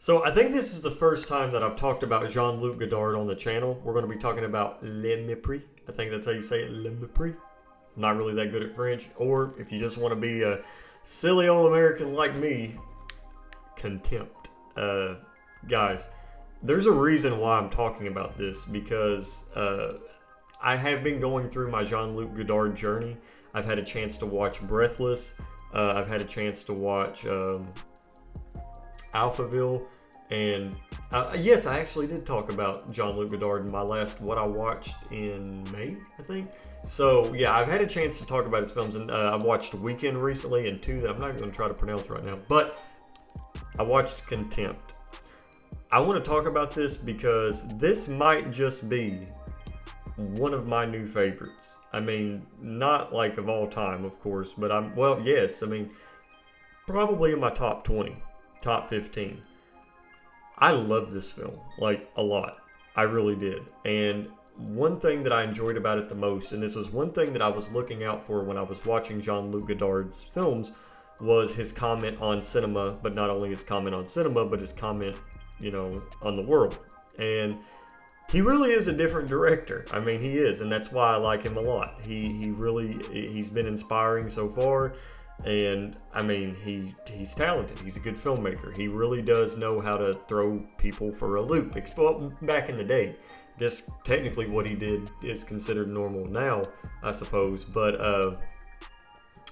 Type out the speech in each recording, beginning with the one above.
So I think this is the first time that I've talked about Jean-Luc Godard on the channel. We're going to be talking about Le Mépris. I think that's how you say it, Le Mépris. I'm not really that good at French. Or if you just want to be a silly old American like me, Contempt. Guys, there's a reason why I'm talking about this because I have been going through my Jean-Luc Godard journey. I've had a chance to watch Breathless. I've had a chance to watch Alphaville, and yes, I actually did talk about Jean-Luc Godard in my last What I Watched in May, I think. So yeah, I've had a chance to talk about his films, and I've watched Weekend recently, and two that I'm not going to try to pronounce right now, but I watched Contempt. I want to talk about this because this might just be one of my new favorites. I mean, not like of all time, of course, but yes, I mean, probably in my top 20. Top 15. I love this film, like a lot. I really did. And one thing that I enjoyed about it the most, and this was one thing that I was looking out for when I was watching Jean-Luc Godard's films, was his comment on cinema, but not only his comment on cinema, but his comment, on the world. And he really is a different director. I mean, he is, and that's why I like him a lot. He's been inspiring so far. And I mean, he's talented. He's a good filmmaker. He really does know how to throw people for a loop. Well, back in the day, I guess technically what he did is considered normal now, I suppose. But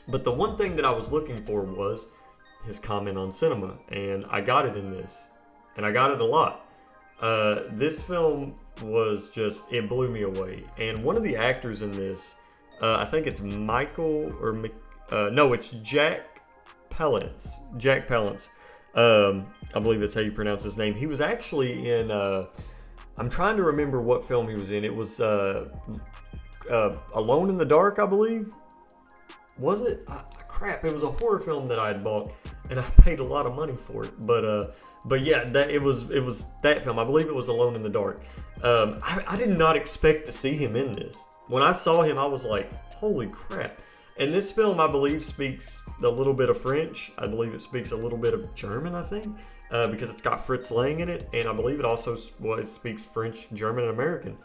the one thing that I was looking for was his comment on cinema, and I got it in this, and I got it a lot. This film was it blew me away. And one of the actors in this, I think it's Michael or no, it's Jack Palance. Jack Palance. I believe that's how you pronounce his name. He was actually in, I'm trying to remember what film he was in. It was Alone in the Dark, I believe. Was it? Crap, it was a horror film that I had bought, and I paid a lot of money for it. But yeah, it was that film. I believe it was Alone in the Dark. I did not expect to see him in this. When I saw him, I was like, holy crap. And this film, I believe, speaks a little bit of French. I believe it speaks a little bit of German, I think, because it's got Fritz Lang in it. And I believe it speaks French, German, and American.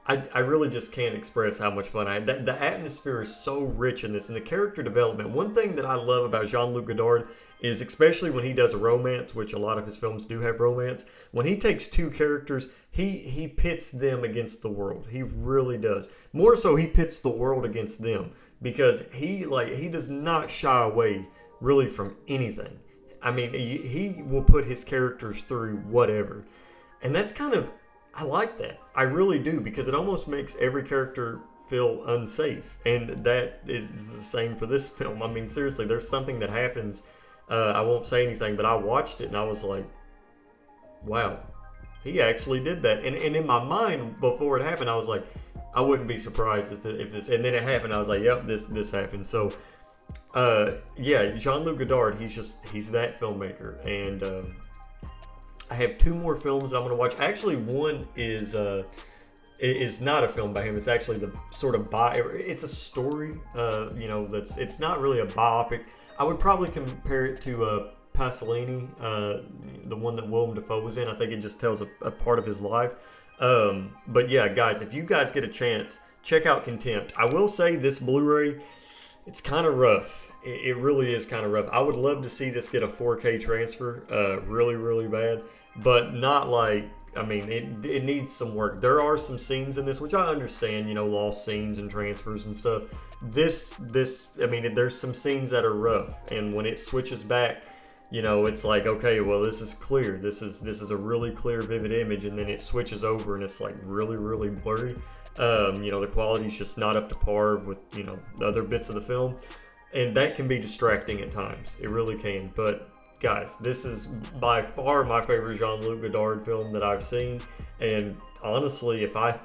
I really just can't express how much fun I had. The atmosphere is so rich in this, and the character development. One thing that I love about Jean-Luc Godard is, especially when he does a romance, which a lot of his films do have romance, when he takes two characters, he pits them against the world. He really does. More so, he pits the world against them, because he does not shy away really from anything. I mean, he will put his characters through whatever, and that's I like that. I really do, because it almost makes every character feel unsafe. And that is the same for this film. I mean, seriously, there's something that happens. I won't say anything, but I watched it and I was like, wow, he actually did that. And in my mind, before it happened, I was like, I wouldn't be surprised if this, and then it happened. I was like, yep, this happened. So, yeah, Jean-Luc Godard, he's that filmmaker. And, I have two more films I'm going to watch. Actually, one is not a film by him. It's actually the sort of it's a story. It's not really a biopic. I would probably compare it to Pasolini, the one that Willem Dafoe was in. I think it just tells a part of his life. But yeah, guys, if you guys get a chance, check out Contempt. I will say this Blu-ray, it's kind of rough. It really is kind of rough. I would love to see this get a 4K transfer, really, really bad. But not like, I mean, it needs some work. There are some scenes in this, which I understand, lost scenes and transfers and stuff. I mean, there's some scenes that are rough. And when it switches back, it's like, okay, well, this is clear. This is a really clear, vivid image. And then it switches over and it's like really, really blurry. The quality's just not up to par with, the other bits of the film. And that can be distracting at times. It really can. But guys, this is by far my favorite Jean-Luc Godard film that I've seen. And honestly, if I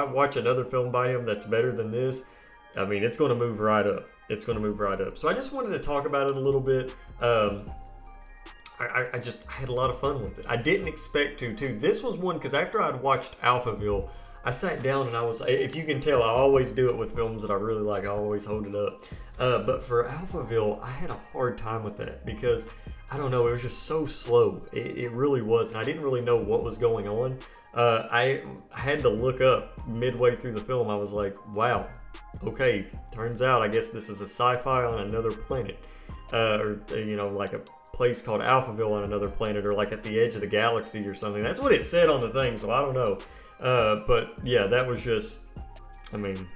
watch another film by him that's better than this, I mean, it's going to move right up. It's going to move right up. So I just wanted to talk about it a little bit. I had a lot of fun with it. I didn't expect to, too. This was one, because after I'd watched Alphaville, I sat down and I was, if you can tell, I always do it with films that I really like. I always hold it up. But for Alphaville, I had a hard time with that because I don't know, it was just so slow. It really was, and I didn't really know what was going on. I had to look up midway through the film. I was like, wow, okay, turns out I guess this is a sci-fi on another planet. Or, like a place called Alphaville on another planet, or like at the edge of the galaxy or something. That's what it said on the thing, so I don't know. But yeah, that was just, I mean,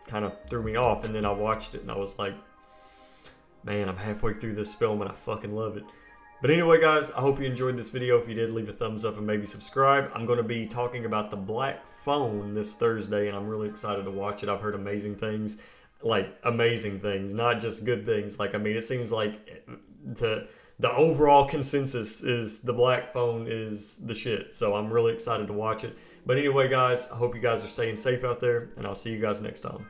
kind of threw me off. And then I watched it and I was like, man, I'm halfway through this film and I fucking love it. But anyway, guys, I hope you enjoyed this video. If you did, leave a thumbs up and maybe subscribe. I'm going to be talking about The Black Phone this Thursday, and I'm really excited to watch it. I've heard amazing things, like amazing things, not just good things. Like, I mean, it seems like the overall consensus is The Black Phone is the shit. So I'm really excited to watch it. But anyway, guys, I hope you guys are staying safe out there, and I'll see you guys next time.